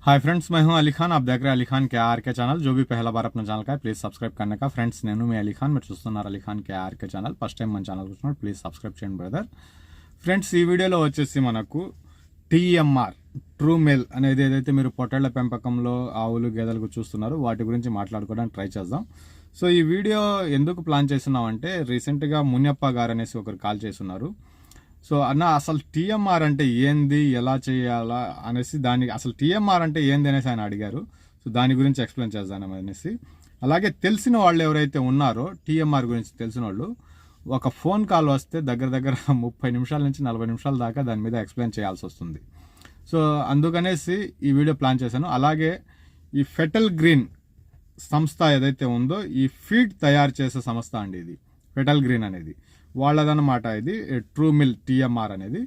Hi friends, मैं हूं अली खान। आप देख रहे हैं अली खान के आर के चैनल। जो भी पहला बार अपना ఛానల్ का है प्लीज सब्सक्రైబ్ करने का। ఫ్రెండ్స్, నేను మీ అలీ ఖాన్, మీరు చూస్తున్నారు Ali Khan K R K channel. First time మన ఛానల్ చూస్తున్నారు ప్లీజ్ సబ్స్క్రైబ్ చేయండి బ్రదర్। ఫ్రెండ్స్, ఈ వీడియోలో వచ్చేసి మనకు టీఎంఆర్ ట్రూ మేల్ అనేది ఏదైతే మీరు పొట్టేళ్ల పెంపకంలో ఆవులు గేదెలకు చూస్తున్నారో వాటి గురించి మాట్లాడుకోవడానికి ట్రై చేద్దాం। సో ఈ వీడియో ఎందుకు ప్లాన్ చేస్తున్నామంటే, రీసెంట్గా మునియప్ప గారు అనేసి ఒకరు కాల్ చేస్తున్నారు। సో అన్న, అసలు టీఎంఆర్ అంటే ఏంది, ఎలా చేయాలా అనేసి, దానికి అసలు టీఎంఆర్ అంటే ఏంది అనేసి ఆయన అడిగారు। సో దాని గురించి ఎక్స్ప్లెయిన్ చేద్దాం అనేసి, అలాగే తెలిసిన వాళ్ళు ఎవరైతే ఉన్నారో టీఎంఆర్ గురించి తెలిసిన వాళ్ళు, ఒక ఫోన్ కాల్ వస్తే దగ్గర 30 నిమిషాల నుంచి 40 నిమిషాల దాకా దాని మీద ఎక్స్ప్లెయిన్ చేయాల్సి వస్తుంది। సో అందుకనేసి ఈ వీడియో ప్లాన్ చేశాను। అలాగే ఈ ఫెటల్ గ్రీన్ సంస్థ ఏదైతే ఉందో, ఈ ఫీడ్ తయారు చేసే సంస్థ అండి ఇది, ఫెటల్ గ్రీన్ అనేది వాళ్ళదన్నమాట। ఇది ట్రూ మిల్ టీఎంఆర్ అనేది।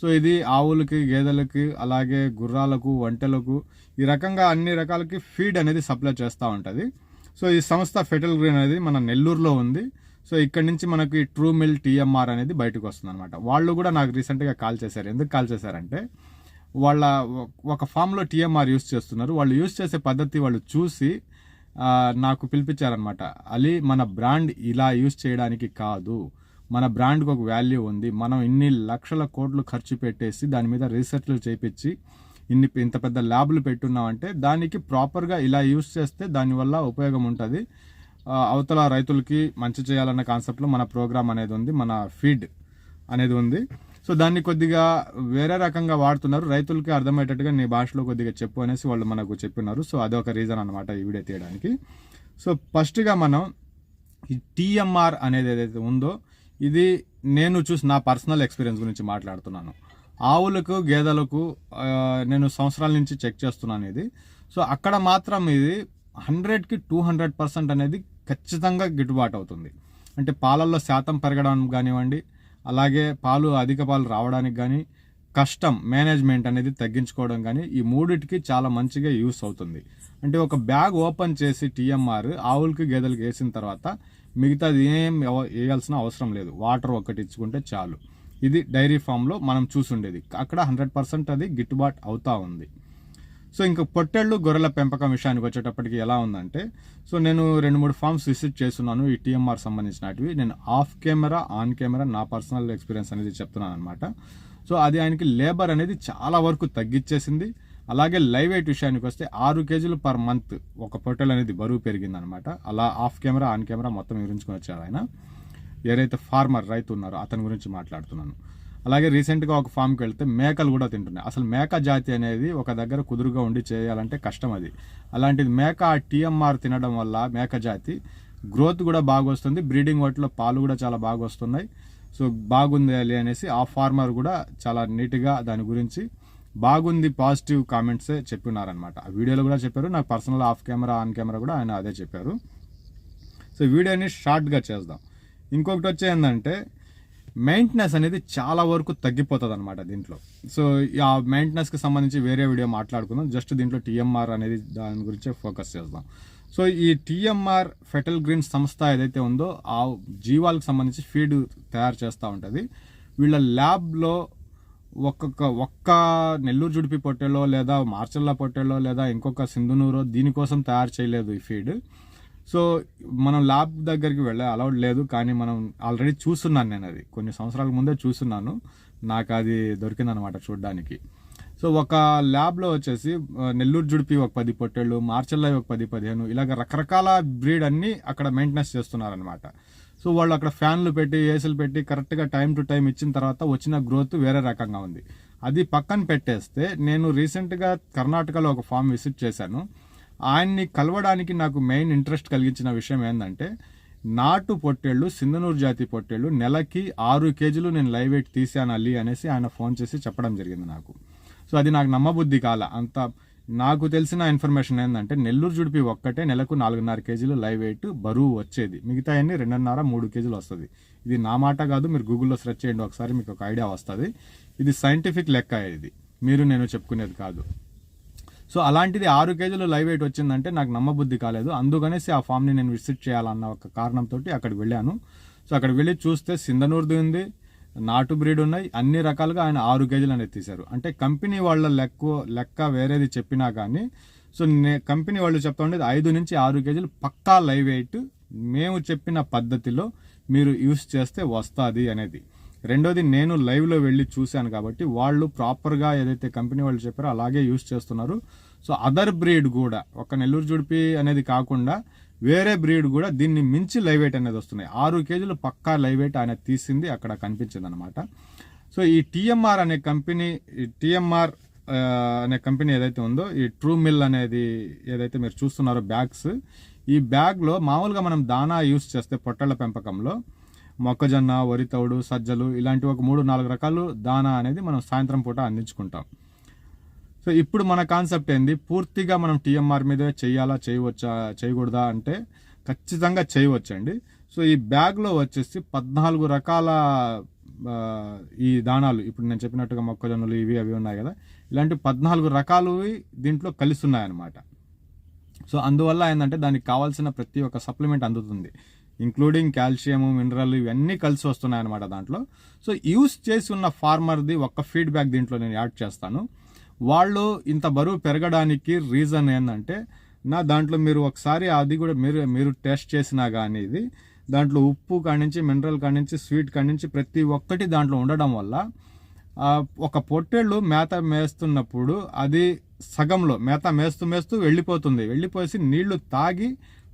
సో ఇది ఆవులకి, గేదెలకి, అలాగే గుర్రాలకు, ఒంటెలకు, ఈ రకంగా అన్ని రకాలకి ఫీడ్ అనేది సప్లై చేస్తూ ఉంటుంది। సో ఈ సంస్థ ఫెటల్ గ్రీన్ అనేది మన నెల్లూరులో ఉంది। సో ఇక్కడ నుంచి మనకి ట్రూ మిల్ టీఎంఆర్ అనేది బయటకు వస్తుంది అనమాట। వాళ్ళు కూడా నాకు రీసెంట్గా కాల్ చేశారు। ఎందుకు కాల్ చేశారంటే, వాళ్ళ ఒక ఫామ్లో టీఎంఆర్ యూస్ చేస్తున్నారు। వాళ్ళు యూస్ చేసే పద్ధతి వాళ్ళు చూసి నాకు పిలిపించారనమాట। అలీ, మన బ్రాండ్ ఇలా యూస్ చేయడానికి కాదు, మన బ్రాండ్కి ఒక వాల్యూ ఉంది, మనం ఇన్ని లక్షల కోట్లు ఖర్చు పెట్టేసి దాని మీద రీసెర్చ్లు చేయించి ఇంత పెద్ద ల్యాబ్లు పెట్టున్నామంటే దానికి ప్రాపర్గా ఇలా యూస్ చేస్తే దానివల్ల ఉపయోగం ఉంటుంది, అవతల రైతులకి మంచి చేయాలన్న కాన్సెప్ట్లో మన ప్రోగ్రామ్ అనేది ఉంది, మన ఫీడ్ అనేది ఉంది। సో దాన్ని కొద్దిగా వేరే రకంగా వాడుతున్నారు, రైతులకి అర్థమయ్యేటట్టుగా నీ భాషలో కొద్దిగా చెప్పు అనేసి వాళ్ళు మనకు చెప్పినారు। సో అదొక రీజన్ అనమాట ఈ వీడియో తీయడానికి। సో ఫస్ట్గా మనం ఈ టీఎంఆర్ అనేది ఏదైతే ఉందో, ఇది నేను చూసి నా పర్సనల్ ఎక్స్పీరియన్స్ గురించి మాట్లాడుతున్నాను। ఆవులకు, గేదెలకు నేను సంవత్సరాల నుంచి చెక్ చేస్తున్నాను ఇది। సో అక్కడ మాత్రం ఇది 100కి 200% అనేది ఖచ్చితంగా గిట్టుబాటు అవుతుంది। అంటే పాలల్లో శాతం పెరగడం కానివ్వండి, అలాగే అధిక పాలు రావడానికి కానీ, కష్టం మేనేజ్మెంట్ అనేది తగ్గించుకోవడం కానీ, ఈ మూడిటికి చాలా మంచిగా యూస్ అవుతుంది। అంటే ఒక బ్యాగ్ ఓపెన్ చేసి టీఎంఆర్ ఆవులకి, గేదెలకి వేసిన తర్వాత మిగతాది ఏం వేయాల్సిన అవసరం లేదు, వాటర్ ఒకటి ఇచ్చుకుంటే చాలు। ఇది డైరీ ఫామ్లో మనం చూసుండేది, అక్కడ 100% అది గిట్టుబాటు అవుతా ఉంది। సో ఇంకా పొట్టేళ్ళు, గొర్రెల పెంపకం విషయానికి వచ్చేటప్పటికి ఎలా ఉందంటే, సో నేను 2-3 ఫామ్స్ విజిట్ చేస్తున్నాను ఈ టీఎంఆర్ సంబంధించినవి। నేను ఆఫ్ కెమెరా, ఆన్ కెమెరా నా పర్సనల్ ఎక్స్పీరియన్స్ అనేది చెప్తున్నాను అనమాట। సో అది ఆయనకి లేబర్ అనేది చాలా వరకు తగ్గించేసింది। అలాగే లైవ్ వెయిట్ విషయానికి వస్తే 6 కేజీలు పర్ మంత్ ఒక పొట్టెల్ అనేది బరువు పెరిగిందనమాట। అలా ఆఫ్ కెమెరా, ఆన్ కెమెరా మొత్తం వివరించుకొని వచ్చారు ఆయన। ఎవరైతే ఫార్మర్ రైతు ఉన్నారో అతని గురించి మాట్లాడుతున్నాను। అలాగే రీసెంట్గా ఒక ఫామ్కి వెళ్తే మేకలు కూడా తింటున్నాయి। అసలు మేక జాతి అనేది ఒక దగ్గర కుదురుగా ఉండి చేయాలంటే కష్టం అది। అలాంటిది మేక టీఎంఆర్ తినడం వల్ల మేక జాతి గ్రోత్ కూడా బాగా వస్తుంది, బ్రీడింగ్ వాటిలో పాలు కూడా చాలా బాగా వస్తున్నాయి। సో బాగుంది అలి అనేసి ఆ ఫార్మర్ కూడా చాలా నీట్గా దాని గురించి బాగుంది, పాజిటివ్ కామెంట్సే చెప్పినారనమాట। ఆ వీడియోలో కూడా చెప్పారు, నాకు personal of camera, on camera కూడా ఆయన అదే చెప్పారు। సో వీడియోని షార్ట్గా చేద్దాం। ఇంకొకటి వచ్చే ఏంటంటే, మెయింటెనెన్స్ అనేది చాలా వరకు తగ్గిపోతుంది అనమాట దీంట్లో। సో ఆ మెయింటెనెన్స్కి సంబంధించి వేరే వీడియో మాట్లాడుకుందాం, జస్ట్ దీంట్లో టీఎంఆర్ అనేది దాని గురించే ఫోకస్ చేద్దాం। సో ఈ టీఎంఆర్ ఫెటల్ గ్రీన్ సంస్థ ఏదైతే ఉందో, ఆ జీవాలకు సంబంధించి ఫీడ్ తయారు చేస్తూ ఉంటుంది। వీళ్ళ ల్యాబ్లో ఒక్క నెల్లూరు జుడిపి పొట్టేలో, లేదా మార్చల్ల పొట్టేలో, లేదా ఇంకొక సింధునూరో దీనికోసం తయారు చేయలేదు ఈ ఫీడ్। సో మనం ల్యాబ్ దగ్గరికి వెళ్ళే అలౌడ్ లేదు, కానీ మనం ఆల్రెడీ చూస్తున్నాను, నేను అది కొన్ని సంవత్సరాల ముందే చూస్తున్నాను, నాకు అది దొరికిందనమాట చూడడానికి। సో ఒక ల్యాబ్లో వచ్చేసి నెల్లూరు జుడిపి ఒక 10 పొట్టేళ్ళు, మార్చల్ల ఒక 10-15 ఇలాగ రకరకాల బ్రీడ్ అన్ని అక్కడ మెయింటెనెన్స్ చేస్తున్నారనమాట। సో వాళ్ళు అక్కడ ఫ్యాన్లు పెట్టి, ఏసీలు పెట్టి కరెక్ట్గా టైం టు టైం ఇచ్చిన తర్వాత వచ్చిన గ్రోత్ వేరే రకంగా ఉంది। అది పక్కన పెట్టేస్తే, నేను రీసెంట్గా కర్ణాటకలో ఒక ఫామ్ విజిట్ చేశాను। ఆయన్ని కలవడానికి నాకు మెయిన్ ఇంట్రెస్ట్ కలిగించిన విషయం ఏంటంటే, నాటు పొట్టేళ్ళు, సింధనూరు జాతి పొట్టేళ్ళు నెలకి 6 కేజీలు నేను లైవ్ వెయిట్ తీసాను అల్లి అనేసి ఆయన ఫోన్ చేసి చెప్పడం జరిగింది నాకు। సో అది నాకు నమ్మబుద్ధి కాల। అంత నాకు తెలిసిన ఇన్ఫర్మేషన్ ఏంటంటే, నెల్లూరు జుడిపి ఒక్కటే నెలకు 4.5 కేజీలు లైవ్ వెయిట్ బరువు వచ్చేది, మిగతా అన్ని 2.5-3 కేజీలు వస్తుంది। ఇది నా మాట కాదు, మీరు గూగుల్లో సెర్చ్ చేయండి ఒకసారి, మీకు ఒక ఐడియా వస్తుంది। ఇది సైంటిఫిక్ లెక్క, ఇది నేను చెప్పుకునేది కాదు। సో అలాంటిది 6 కేజీలు లైవ్ వెయిట్ వచ్చిందంటే నాకు నమ్మబుద్ధి కాలేదు। అందుకనేసి ఆ ఫామ్ని నేను విజిట్ చేయాలన్న ఒక కారణంతో అక్కడికి వెళ్ళాను। సో అక్కడికి వెళ్ళి చూస్తే సింధనూరుది ఉంది, నాటు బ్రీడ్ ఉన్నాయి, అన్ని రకాలుగా ఆయన 6 కేజీలు అనేది తీశారు. అంటే కంపెనీ వాళ్ళ లెక్క వేరేది చెప్పినా కానీ సో కంపెనీ వాళ్ళు చెప్తా ఉండేది 5 నుంచి 6 కేజీలు పక్కా లైవ్ వెయిట్ మేము చెప్పిన పద్ధతిలో మీరు యూస్ చేస్తే వస్తుంది అనేది. రెండోది నేను లైవ్లో వెళ్ళి చూశాను కాబట్టి వాళ్ళు ప్రాపర్గా ఏదైతే కంపెనీ వాళ్ళు చెప్పారో అలాగే యూస్ చేస్తున్నారు. సో అదర్ బ్రీడ్ కూడా ఒక నెల్లూరు జుడిపి అనేది కాకుండా వేరే బ్రీడ్ కూడా దీన్ని మించి లైవ్ వెయిట్ అనేది వస్తున్నాయి. 6 కేజీలు పక్కా లైవ్ వెయిట్ ఆయన తీసింది అక్కడ కనిపించింది అనమాట. సో ఈ టీఎంఆర్ అనే కంపెనీ ఏదైతే ఉందో ఈ ట్రూ మిల్ అనేది ఏదైతే మీరు చూస్తున్నారో బ్యాగ్స్, ఈ బ్యాగ్లో మామూలుగా మనం దానా యూస్ చేస్తే పొట్టళ్ళ పెంపకంలో మొక్కజొన్న, వరి తౌడు, సజ్జలు ఇలాంటి ఒక 3-4 రకాలు దానా అనేది మనం సాయంత్రం పూట అందించుకుంటాం. సో ఇప్పుడు మన కాన్సెప్ట్ ఏంది, పూర్తిగా మనం టీఎంఆర్ మీదే చేయవచ్చా చేయకూడదా అంటే ఖచ్చితంగా చేయవచ్చండి. సో ఈ బ్యాగ్లో వచ్చేసి 14 రకాల ఈ దానాలు ఇప్పుడు నేను చెప్పినట్టుగా మొక్కజొన్నలు ఇవి అవి ఉన్నాయి కదా, ఇలాంటి 14 రకాలు దీంట్లో కలిసి ఉన్నాయన్నమాట. సో అందువల్ల ఏంటంటే దానికి కావాల్సిన ప్రతి ఒక్క సప్లిమెంట్ అందుతుంది, ఇంక్లూడింగ్ కాల్షియం, మినరల్ ఇవన్నీ కలిసి వస్తున్నాయి అనమాట దాంట్లో. సో యూస్ చేసి ఉన్న ఫార్మర్ది ఒక్క ఫీడ్బ్యాక్ దీంట్లో నేను యాడ్ చేస్తాను. వాళ్ళు ఇంత బరువు పెరగడానికి రీజన్ ఏంటంటే దాంట్లో మీరు ఒకసారి అది కూడా మీరు టెస్ట్ చేసినా కానీ ఇది దాంట్లో ఉప్పు కానించి, మినరల్ కానించి, స్వీట్ కానించి ప్రతి ఒక్కటి దాంట్లో ఉండడం వల్ల ఒక పొట్టేళ్ళు మేత మేస్తున్నప్పుడు అది సగంలో మేత మేస్తూ వెళ్ళిపోయేసి నీళ్లు తాగి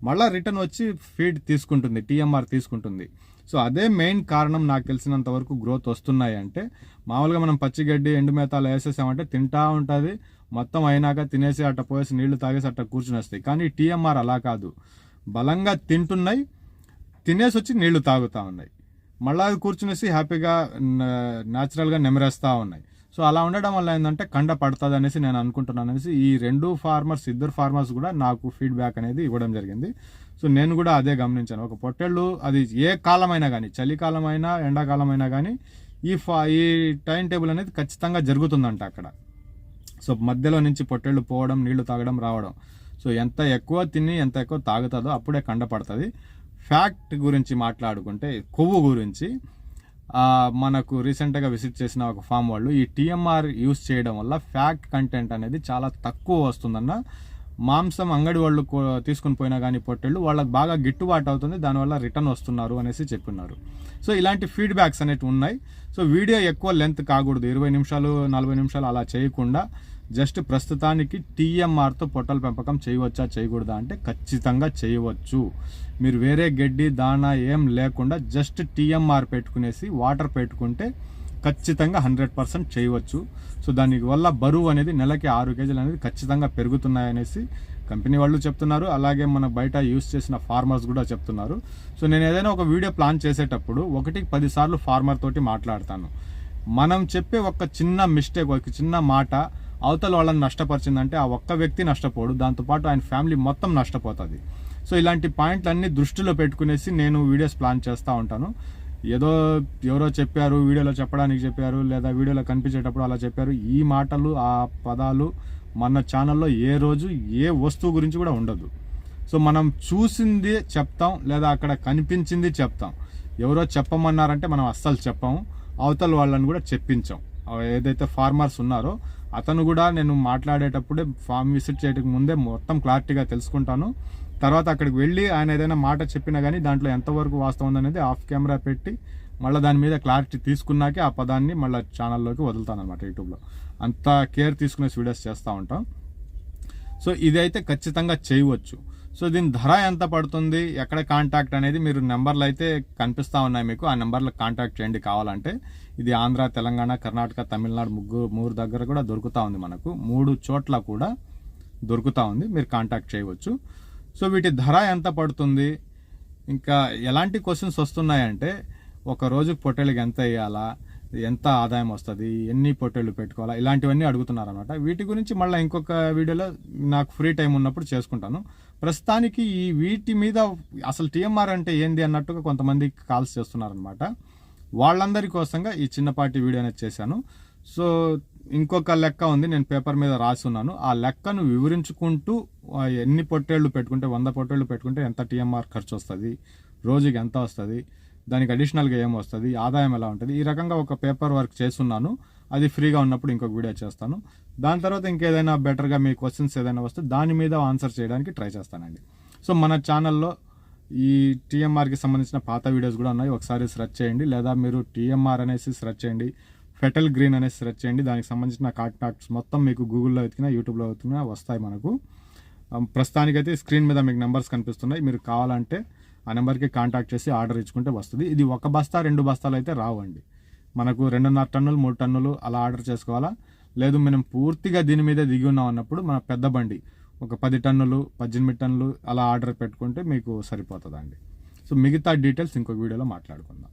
మళ్ళీ రిటర్న్ వచ్చి ఫీడ్ తీసుకుంటుంది, టీఎంఆర్ తీసుకుంటుంది. సో అదే మెయిన్ కారణం నాకు తెలిసినంత వరకు గ్రోత్ వస్తున్నాయి అంటే. మామూలుగా మనం పచ్చిగడ్డి ఎండు మేతాలు వేసేసామంటే తింటా ఉంటుంది, మొత్తం అయినాక తినేసి అట్ట పోయేసి నీళ్లు తాగేసి అట్ట కూర్చుని వస్తాయి. కానీ టీఎంఆర్ అలా కాదు, బలంగా తింటున్నాయి, తినేసి వచ్చి నీళ్లు తాగుతూ ఉన్నాయి, మళ్ళీ అది కూర్చునేసి హ్యాపీగా న్యాచురల్గా నెమరేస్తూ ఉన్నాయి. సో అలా ఉండడం వల్ల ఏంటంటే కండ పడుతుంది అనేసి నేను అనుకుంటున్నాను అనేసి ఈ ఇద్దరు ఫార్మర్స్ కూడా నాకు ఫీడ్బ్యాక్ అనేది ఇవ్వడం జరిగింది. సో నేను కూడా అదే గమనించాను. ఒక పొట్టేళ్ళు అది ఏ కాలమైనా కానీ, చలికాలం అయినా ఎండాకాలం అయినా కానీ ఈ టైం టేబుల్ అనేది ఖచ్చితంగా జరుగుతుందంట అక్కడ. సో మధ్యలో నుంచి పొట్టేళ్ళు పోవడం, నీళ్లు తాగడం, రావడం. సో ఎంత ఎక్కువ తిని ఎంత ఎక్కువ తాగుతుందో అప్పుడే కండ పడుతుంది. ఫ్యాక్ట్ గురించి మాట్లాడుకుంటే కొవ్వు గురించి మనకు రీసెంట్గా విజిట్ చేసిన ఒక ఫామ్ వాళ్ళు ఈ టీఎంఆర్ యూస్ చేయడం వల్ల ఫ్యాట్ కంటెంట్ అనేది చాలా తక్కువ వస్తుందన్న. మాంసం అంగడి వాళ్ళు తీసుకుని పోయినా కానీ పొట్టేళ్ళు వాళ్ళకి బాగా గిట్టుబాటు అవుతుంది, దానివల్ల రిటర్న్ వస్తున్నారు అనేసి చెప్పున్నారు. సో ఇలాంటి ఫీడ్బ్యాక్స్ అనేవి ఉన్నాయి. సో వీడియో ఎక్కువ లెంత్ కాకూడదు, 20 నిమిషాలు 40 నిమిషాలు అలా చేయకుండా జస్ట్ ప్రస్తుతానికి టీఎంఆర్తో పొట్టల పెంపకం చేయవచ్చా చేయకూడదా అంటే ఖచ్చితంగా చేయవచ్చు. మీరు వేరే గడ్డి దానా ఏం లేకుండా జస్ట్ టీఎంఆర్ పెట్టుకునేసి వాటర్ పెట్టుకుంటే ఖచ్చితంగా 100% చేయవచ్చు. సో దానికి వల్ల బరువు అనేది నెలకి 6 కేజీలు అనేది ఖచ్చితంగా పెరుగుతున్నాయనేసి కంపెనీ వాళ్ళు చెప్తున్నారు, అలాగే మన బయట యూస్ చేసిన ఫార్మర్స్ కూడా చెప్తున్నారు. సో నేను ఏదైనా ఒక వీడియో ప్లాన్ చేసేటప్పుడు 1-10 సార్లు ఫార్మర్ తోటి మాట్లాడతాను. మనం చెప్పే ఒక చిన్న మిస్టేక్, ఒక చిన్న మాట అవతల వాళ్ళని నష్టపరిచిందంటే ఆ ఒక్క వ్యక్తి నష్టపోడు, దాంతోపాటు ఆయన ఫ్యామిలీ మొత్తం నష్టపోతుంది. సో ఇలాంటి పాయింట్లన్నీ దృష్టిలో పెట్టుకునేసి నేను వీడియోస్ ప్లాన్ చేస్తూ ఉంటాను. ఏదో ఎవరో చెప్పారు, వీడియోలో చెప్పడానికి చెప్పారు, లేదా వీడియోలో కనిపించేటప్పుడు అలా చెప్పారు, ఈ మాటలు ఆ పదాలు మన ఛానల్లో ఏ రోజు ఏ వస్తువు గురించి కూడా ఉండదు. సో మనం చూసింది చెప్తాం, లేదా అక్కడ కనిపించింది చెప్తాం. ఎవరో చెప్పమన్నారంటే మనం అస్సలు చెప్పాము, అవతల వాళ్ళని కూడా చెప్పించాం. ఏదైతే ఫార్మర్స్ ఉన్నారో అతను కూడా నేను మాట్లాడేటప్పుడే ఫామ్ విజిట్ చేయడానికి ముందే మొత్తం క్లారిటీగా తెలుసుకుంటాను. తర్వాత అక్కడికి వెళ్ళి ఆయన ఏదైనా మాట చెప్పినా కానీ దాంట్లో ఎంతవరకు వాస్తవం ఉందనేది ఆఫ్ కెమెరా పెట్టి మళ్ళీ దాని మీద క్లారిటీ తీసుకున్నాకే ఆ పదాన్ని మళ్ళీ ఛానల్లోకి వదులుతాను అనమాట. యూట్యూబ్లో అంత కేర్ తీసుకునే వీడియోస్ చేస్తూ ఉంటాం. సో ఇదైతే ఖచ్చితంగా చేయవచ్చు. సో దీని ధర ఎంత పడుతుంది, ఎక్కడ కాంటాక్ట్ అనేది మీరు నెంబర్లు అయితే కనిపిస్తూ ఉన్నాయి మీకు, ఆ నెంబర్లో కాంటాక్ట్ చేయండి కావాలంటే. ఇది ఆంధ్ర, తెలంగాణ, కర్ణాటక, తమిళనాడు మూడు దగ్గర కూడా దొరుకుతూ ఉంది, మనకు 3 చోట్ల కూడా దొరుకుతూ ఉంది, మీరు కాంటాక్ట్ చేయవచ్చు. సో వీటి ధర ఎంత పడుతుంది, ఇంకా ఎలాంటి క్వశ్చన్స్ వస్తున్నాయంటే ఒక రోజుకి పొట్టేళ్ళకి ఎంత వేయాలా, ఎంత ఆదాయం వస్తుంది, ఎన్ని పొట్టేళ్ళు పెట్టుకోవాలా, ఇలాంటివన్నీ అడుగుతున్నారు అనమాట. వీటి గురించి మళ్ళీ ఇంకొక వీడియోలో నాకు ఫ్రీ టైం ఉన్నప్పుడు చేసుకుంటాను. ప్రస్తుతానికి ఈ వీటి మీద అసలు టీఎంఆర్ అంటే ఏంది అన్నట్టుగా కొంతమంది కాల్స్ చేస్తున్నారనమాట. వాళ్ళందరి కోసంగా ఈ చిన్నపాటి వీడియో అనేది చేశాను. సో ఇంకొక లెక్క ఉంది, నేను పేపర్ మీద రాసి ఉన్నాను. ఆ లెక్కను వివరించుకుంటూ ఎన్ని పొట్టేళ్ళు పెట్టుకుంటే 100 పొట్టేళ్ళు పెట్టుకుంటే ఎంత టీఎంఆర్ ఖర్చు వస్తుంది, రోజుకి ఎంత వస్తుంది, దానికి అడిషనల్గా ఏం వస్తుంది, ఆదాయం ఎలా ఉంటుంది, ఈ రకంగా ఒక పేపర్ వర్క్ చేస్తున్నాను. అది ఫ్రీగా ఉన్నప్పుడు ఇంకొక వీడియో చేస్తాను. దాని తర్వాత ఇంకేదైనా బెటర్గా మీ క్వశ్చన్స్ ఏదైనా వస్తే దాని మీద ఆన్సర్ చేయడానికి ట్రై చేస్తానండి. సో మన ఛానల్లో ఈ టీఎంఆర్కి సంబంధించిన పాత వీడియోస్ కూడా ఉన్నాయి, ఒకసారి సెర్చ్ చేయండి. లేదా మీరు టీఎంఆర్ అనేసి సెర్చ్ చేయండి, ఫెటల్ గ్రీన్ అనేసి సెర్చ్ చేయండి. దానికి సంబంధించిన కాంటాక్ట్స్ మొత్తం మీకు గూగుల్లో వెతికినా యూట్యూబ్లో వెతికినా వస్తాయి మనకు. ప్రస్తుతానికైతే స్క్రీన్ మీద మీకు నెంబర్స్ కనిపిస్తున్నాయి. మీరు కావాలంటే ఆ నెంబర్కి కాంటాక్ట్ చేసి ఆర్డర్ ఇచ్చుకుంటే వస్తుంది. ఇది 1 బస్తా 2 బస్తాలు అయితే రావండి. మనకు 2.5 టన్నులు 3 టన్నులు అలా ఆర్డర్ చేసుకోవాలా. లేదు మనం పూర్తిగా దీని మీద దిగి ఉన్నాం అన్నప్పుడు మన పెద్ద బండి ఒక 10 టన్నులు 18 టన్నులు అలా ఆర్డర్ పెట్టుకుంటే మీకు సరిపోతుందండి. సో మిగతా డీటెయిల్స్ ఇంకొక వీడియోలో మాట్లాడుకుందాం.